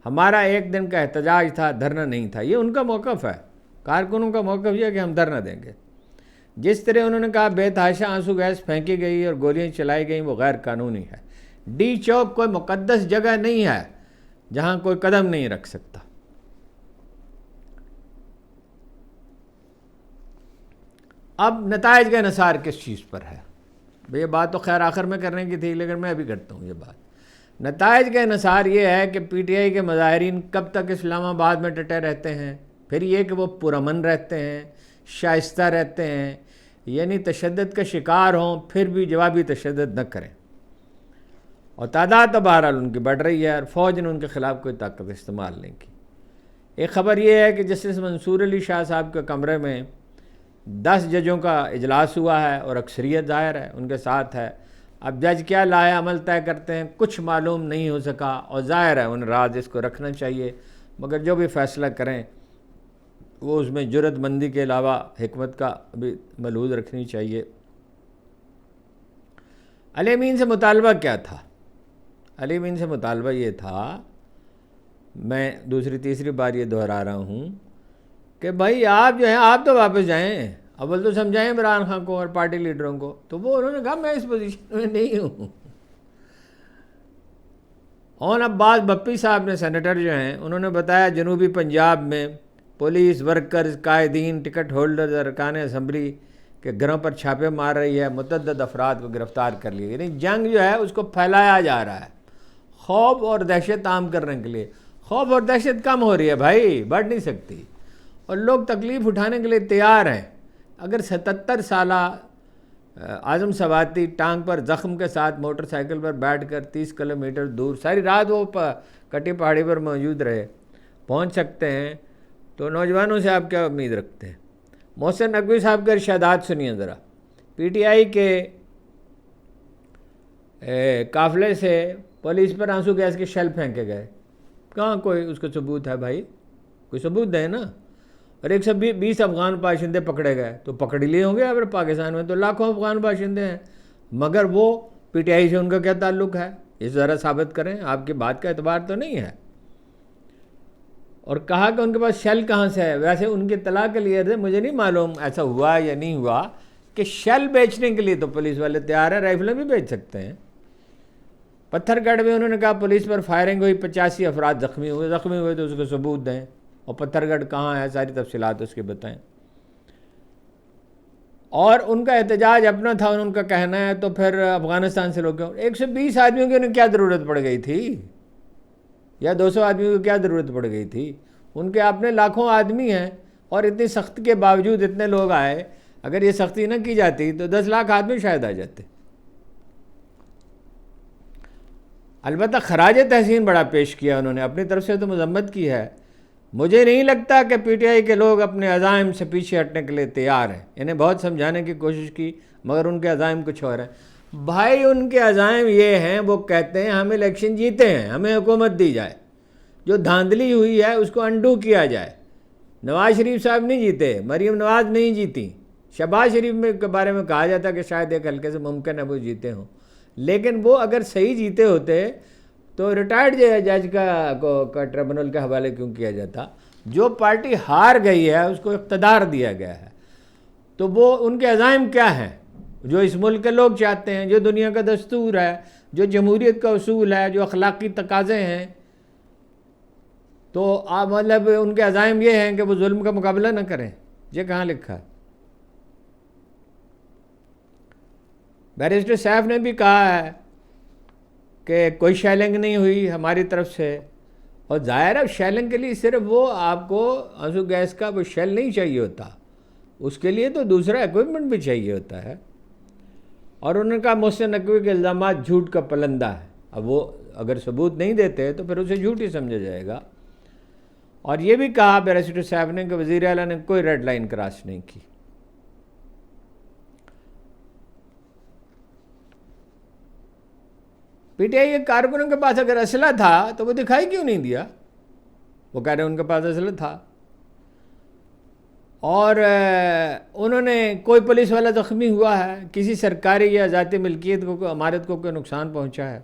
ہمارا ایک دن کا احتجاج تھا، دھرنا نہیں تھا. یہ ان کا موقف ہے، کارکنوں کا موقف یہ کہ ہم دھرنا دیں گے. جس طرح انہوں نے کہا بے تحاشا آنسو گیس پھینکی گئی اور گولیاں چلائی گئیں وہ غیر قانونی ہے. ڈی چوک کوئی مقدس جگہ نہیں ہے جہاں کوئی قدم نہیں رکھ سکتا. اب نتائج کا انحصار کس چیز پر ہے؟ یہ بات تو خیر آخر میں کرنے کی تھی، لیکن میں ابھی کرتا ہوں یہ بات. نتائج کا انحصار یہ ہے کہ PTI کے مظاہرین کب تک اسلام آباد میں ڈٹے رہتے ہیں. پھر یہ کہ وہ پرامن رہتے ہیں، شائستہ رہتے ہیں، یعنی تشدد کا شکار ہوں پھر بھی جوابی تشدد نہ کریں. اور تعداد تو بہرحال ان کی بڑھ رہی ہے اور فوج نے ان کے خلاف کوئی طاقت استعمال نہیں کی. ایک خبر یہ ہے کہ جسٹس منصور علی شاہ صاحب کے کمرے میں 10 ججوں کا اجلاس ہوا ہے اور اکثریت ظاہر ہے ان کے ساتھ ہے. اب جج کیا لائے عمل طے کرتے ہیں کچھ معلوم نہیں ہو سکا، اور ظاہر ہے انہیں راز اس کو رکھنا چاہیے، مگر جو بھی فیصلہ کریں وہ اس میں جرات مندی کے علاوہ حکمت کا بھی ملحوظ رکھنی چاہیے. علی امین سے مطالبہ کیا تھا؟ علی امین سے مطالبہ یہ تھا، میں دوسری تیسری بار یہ دہرا رہا ہوں کہ بھائی آپ جو ہیں آپ تو واپس جائیں، اول تو سمجھائیں عمران خان کو اور پارٹی لیڈروں کو. تو وہ انہوں نے کہا میں اس پوزیشن میں نہیں ہوں. اون عباس بپی صاحب نے سینیٹر جو ہیں انہوں نے بتایا جنوبی پنجاب میں پولیس ورکرز، قائدین، ٹکٹ ہولڈرز، ارکان اسمبلی کے گھروں پر چھاپے مار رہی ہے، متعدد افراد کو گرفتار کر لیا. یعنی جنگ جو ہے اس کو پھیلایا جا رہا ہے خوف اور دہشت عام کرنے کے لیے. خوف اور دہشت کم ہو رہی ہے بھائی، بڑھ نہیں سکتی، اور لوگ تکلیف اٹھانے کے لیے تیار ہیں. اگر 77 سالہ اعظم سواتی ٹانگ پر زخم کے ساتھ موٹر سائیکل پر بیٹھ کر 30 کلومیٹر دور ساری رات وہ کٹی پہاڑی پر موجود رہے پہنچ سکتے ہیں، تو نوجوانوں سے آپ کیا امید رکھتے ہیں؟ محسن نقوی صاحب کے ارشادات سنیے ذرا. PTI کے قافلے سے پولیس پر آنسو گیس کے شیل پھینکے گئے. کہاں کوئی اس کا ثبوت ہے بھائی؟ کوئی ثبوت دیں نا. اور 120 افغان باشندے پکڑے گئے، تو پکڑ لیے ہوں گے. اگر پاکستان میں تو لاکھوں افغان باشندے ہیں، مگر وہ PTI سے ان کا کیا تعلق ہے؟ اس ذرا ثابت کریں. آپ کی بات کا اعتبار تو نہیں ہے. اور کہا کہ ان کے پاس شیل کہاں سے ہے. ویسے ان کی اطلاع کے لیے تھے، مجھے نہیں معلوم ایسا ہوا یا نہیں ہوا، کہ شیل بیچنے کے لیے تو پولیس والے تیار ہیں، رائفلیں بھی بیچ سکتے ہیں. پتھر گڑھ میں انہوں نے کہا پولیس پر فائرنگ ہوئی، 85 افراد زخمی ہوئے تو اس کو ثبوت دیں. اور پتھر گڑھ کہاں ہے، ساری تفصیلات اس کے بتائیں. اور ان کا احتجاج اپنا تھا، ان کا کہنا ہے، تو پھر افغانستان سے لوگ 120 آدمیوں کی انہیں کیا ضرورت پڑ گئی تھی؟ یا 200 آدمی کو کیا ضرورت پڑ گئی تھی؟ ان کے اپنے لاکھوں آدمی ہیں، اور اتنی سختی کے باوجود اتنے لوگ آئے. اگر یہ سختی نہ کی جاتی تو 10 لاکھ آدمی شاید آ جاتے. البتہ خراج تحسین بڑا پیش کیا انہوں نے، اپنی طرف سے تو مذمت کی ہے. مجھے نہیں لگتا کہ پی ٹی آئی کے لوگ اپنے عزائم سے پیچھے ہٹنے کے لیے تیار ہیں. انہیں بہت سمجھانے کی کوشش کی مگر ان کے عزائم کچھ اور ہیں. بھائی ان کے عزائم یہ ہیں، وہ کہتے ہیں ہم الیکشن جیتے ہیں، ہمیں حکومت دی جائے، جو دھاندلی ہوئی ہے اس کو انڈو کیا جائے. نواز شریف صاحب نہیں جیتے، مریم نواز نہیں جیتی. شہباز شریف کے بارے میں کہا جاتا کہ شاید ایک حلقے سے ممکن ہے وہ جیتے ہوں، لیکن وہ اگر صحیح جیتے ہوتے تو ریٹائرڈ جج کا ٹریبونل کے حوالے کیوں کیا جاتا؟ جو پارٹی ہار گئی ہے اس کو اقتدار دیا گیا ہے، تو وہ ان کے عزائم کیا ہیں جو اس ملک کے لوگ چاہتے ہیں، جو دنیا کا دستور ہے، جو جمہوریت کا اصول ہے، جو اخلاقی تقاضے ہیں. تو آپ مطلب ان کے عزائم یہ ہیں کہ وہ ظلم کا مقابلہ نہ کریں. یہ کہاں لکھا ہے؟ بیرسٹر سیف نے بھی کہا ہے کہ کوئی شیلنگ نہیں ہوئی ہماری طرف سے، اور ظاہر ہے شیلنگ کے لیے صرف وہ آپ کو آنسو گیس کا وہ شیل نہیں چاہیے ہوتا، اس کے لیے تو دوسرا ایکوپمنٹ بھی چاہیے ہوتا ہے. اور انہوں نے کہا محسن نقوی کے الزامات جھوٹ کا پلندہ ہے. اب وہ اگر ثبوت نہیں دیتے تو پھر اسے جھوٹ ہی سمجھا جائے گا. اور یہ بھی کہا بیرسٹر صاحب نے کہ وزیر اعلیٰ نے کوئی ریڈ لائن کراس نہیں کی. پی ٹی آئی کے کارکنوں کے پاس اگر اسلحہ تھا تو وہ دکھائی کیوں نہیں دیا؟ وہ کہہ رہے ہیں ان کے پاس اسلحہ تھا. اور انہوں نے کوئی پولیس والا زخمی ہوا ہے، کسی سرکاری یا ذاتی ملکیت کو، عمارت کو کوئی نقصان پہنچا ہے؟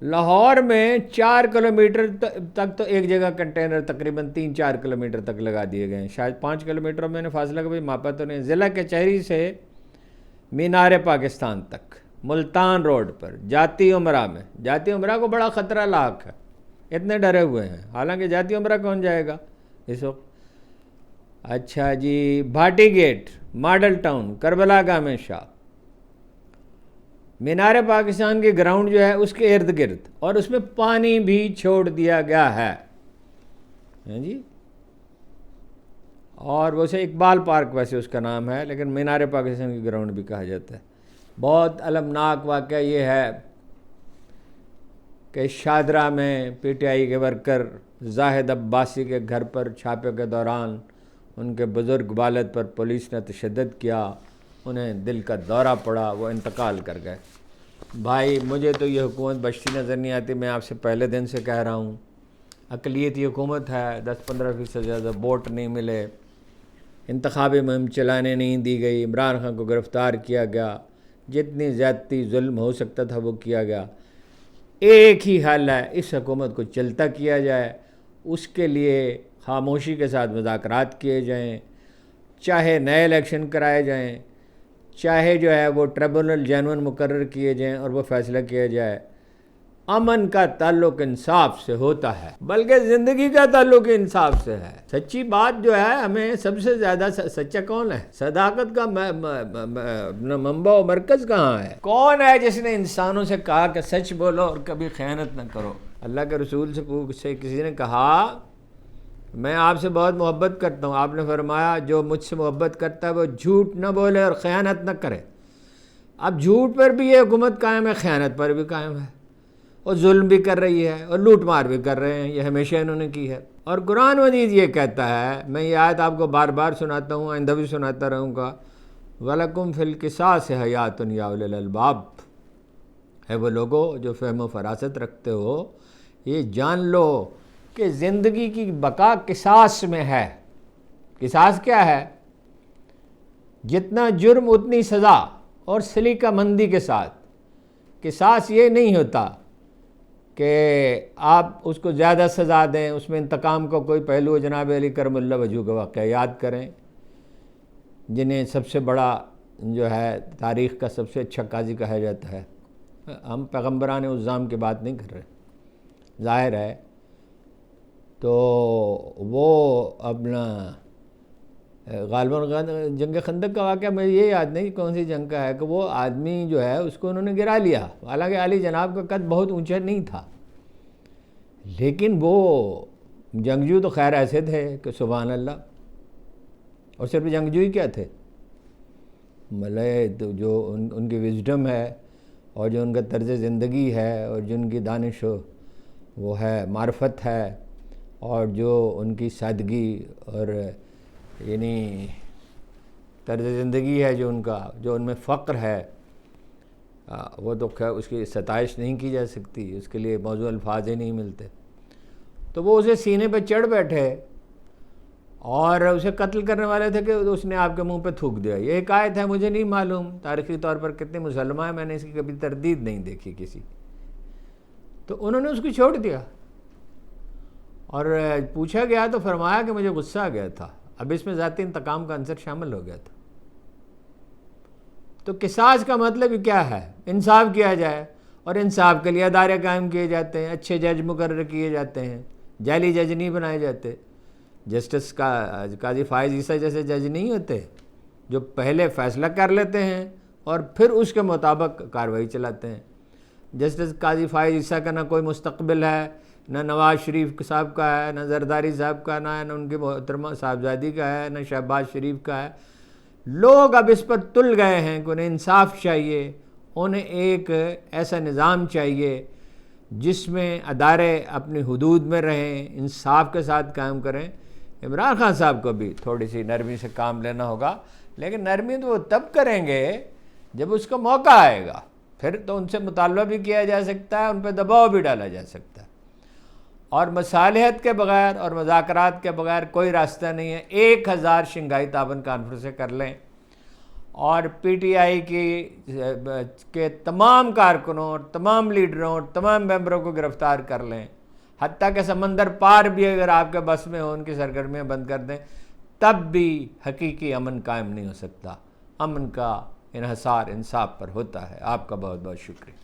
لاہور میں 4 کلومیٹر تک تو ایک جگہ کنٹینر تقریباً 3-4 کلومیٹر تک لگا دیے گئے ہیں، شاید 5 کلومیٹر میں نے فاصلہ کبھی ماپا تو نہیں. ضلع کچہری سے مینار پاکستان تک ملتان روڈ پر جاتی عمرہ میں، جاتی عمرہ کو بڑا خطرہ لاحق ہے، اتنے ڈرے ہوئے ہیں، حالانکہ جاتی عمرہ کون جائے گا اس وقت. اچھا جی، Bhati Gate, Model Town, Karbala گاہ میں شاہ، مینار پاکستان کی گراؤنڈ جو ہے اس کے ارد گرد، اور اس میں پانی بھی چھوڑ دیا گیا ہے جی. اور وہ سے اقبال پارک ویسے اس کا نام ہے، لیکن مینار پاکستان کی گراؤنڈ بھی کہا جاتا ہے. بہت المناک واقعہ یہ ہے کہ شاہدرہ میں پی ٹی آئی کے ورکر زاہد عباسی کے گھر پر چھاپے کے دوران ان کے بزرگ والد پر پولیس نے تشدد کیا، انہیں دل کا دورہ پڑا، وہ انتقال کر گئے. بھائی مجھے تو یہ حکومت بچتی نظر نہیں آتی. میں آپ سے پہلے دن سے کہہ رہا ہوں، اقلیتی حکومت ہے، 10-15% سے زیادہ ووٹ نہیں ملے، انتخابی مہم چلانے نہیں دی گئی، عمران خان کو گرفتار کیا گیا، جتنی زیادتی ظلم ہو سکتا تھا وہ کیا گیا. ایک ہی حل ہے، اس حکومت کو چلتا کیا جائے، اس کے لیے خاموشی کے ساتھ مذاکرات کیے جائیں، چاہے نئے الیکشن کرائے جائیں، چاہے جو ہے وہ ٹریبونل جینون مقرر کیے جائیں اور وہ فیصلہ کیا جائے. امن کا تعلق انصاف سے ہوتا ہے، بلکہ زندگی کا تعلق انصاف سے ہے. سچی بات جو ہے، ہمیں سب سے زیادہ سچا کون ہے؟ صداقت کا منبع و مرکز کہاں ہے؟ کون ہے جس نے انسانوں سے کہا کہ سچ بولو اور کبھی خیانت نہ کرو؟ اللہ کے رسول سے کسی نے کہا میں آپ سے بہت محبت کرتا ہوں، آپ نے فرمایا جو مجھ سے محبت کرتا ہے وہ جھوٹ نہ بولے اور خیانت نہ کرے. اب جھوٹ پر بھی یہ حکومت قائم ہے، خیانت پر بھی قائم ہے، اور ظلم بھی کر رہی ہے اور لوٹ مار بھی کر رہے ہیں. یہ ہمیشہ انہوں نے کی ہے. اور قرآن مجید یہ کہتا ہے، میں یہ آیت آپ کو بار بار سناتا ہوں، آئندہ بھی سناتا رہوں گا، وَلَكُمْ فِي الْقِصَاصِ حَيَاتٌ يَا أُولِي الْأَلْبَابِ. ہے وہ لوگوں جو فہم و فراست رکھتے ہو، یہ جان لو کہ زندگی کی بقا قصاص میں ہے. قصاص کیا ہے؟ جتنا جرم اتنی سزا، اور سلیقہ مندی کے ساتھ. قصاص یہ نہیں ہوتا کہ آپ اس کو زیادہ سزا دیں، اس میں انتقام کا کوئی پہلو. جناب علی کرم اللہ وجہہ کا واقعہ یاد کریں، جنہیں سب سے بڑا جو ہے تاریخ کا سب سے اچھا قاضی کہا جاتا ہے. ہم پیغمبران الزام کی بات نہیں کر رہے، ظاہر ہے. تو وہ اپنا غالباً جنگ خندق کا واقعہ مجھے یہ یاد نہیں کون سی جنگ کا ہے کہ وہ آدمی جو ہے اس کو انہوں نے گرا لیا، حالانکہ علی جناب کا قد بہت اونچا نہیں تھا، لیکن وہ جنگجو تو خیر ایسے تھے کہ سبحان اللہ. اور صرف جنگجو ہی کیا تھے، مطلب جو ان کی وزڈم ہے اور جو ان کا طرز زندگی ہے اور جو ان کی دانش وہ ہے معرفت ہے اور جو ان کی سادگی اور یعنی طرز زندگی ہے جو ان کا، جو ان میں فقر ہے، وہ تو خیر اس کی ستائش نہیں کی جا سکتی، اس کے لیے موضوع الفاظ ہی نہیں ملتے. تو وہ اسے سینے پہ چڑھ بیٹھے اور اسے قتل کرنے والے تھے کہ اس نے آپ کے منہ پہ تھوک دیا. یہ ایک آیت ہے، مجھے نہیں معلوم تاریخی طور پر کتنے مسلمان ہیں، میں نے اس کی کبھی تردید نہیں دیکھی کسی. تو انہوں نے اس کو چھوڑ دیا اور پوچھا گیا تو فرمایا کہ مجھے غصہ آ گیا تھا. اب اس میں ذاتی انتقام کا عنصر شامل ہو گیا تھا. تو قصاص کا مطلب کیا ہے؟ انصاف کیا جائے، اور انصاف کے لیے ادارے قائم کیے جاتے ہیں، اچھے جج مقرر کیے جاتے ہیں، جعلی جج نہیں بنائے جاتے. جسٹس کا قاضی فائز عیسیٰ جیسے جج نہیں ہوتے جو پہلے فیصلہ کر لیتے ہیں اور پھر اس کے مطابق کارروائی چلاتے ہیں. جسٹس قاضی فائز عیسیٰ کا نہ کوئی مستقبل ہے، نہ نواز شریف صاحب کا ہے، نہ زرداری صاحب کا، نہ ان کی محترمہ صاحبزادی کا ہے، نہ شہباز شریف کا ہے. لوگ اب اس پر تل گئے ہیں کہ انہیں انصاف چاہیے، انہیں ایک ایسا نظام چاہیے جس میں ادارے اپنی حدود میں رہیں، انصاف کے ساتھ کام کریں. عمران خان صاحب کو بھی تھوڑی سی نرمی سے کام لینا ہوگا، لیکن نرمی تو وہ تب کریں گے جب اس کا موقع آئے گا. پھر تو ان سے مطالبہ بھی کیا جا سکتا ہے، ان پہ دباؤ بھی ڈالا جا سکتا ہے. اور مصالحت کے بغیر اور مذاکرات کے بغیر کوئی راستہ نہیں ہے. 1000 شنگھائی تعاون کانفرنسیں کر لیں اور پی ٹی آئی کے تمام کارکنوں اور تمام لیڈروں اور تمام ممبروں کو گرفتار کر لیں، حتیٰ کہ سمندر پار بھی اگر آپ کے بس میں ہو ان کی سرگرمیاں بند کر دیں، تب بھی حقیقی امن قائم نہیں ہو سکتا. امن کا انحصار انصاف پر ہوتا ہے. آپ کا بہت بہت شکریہ.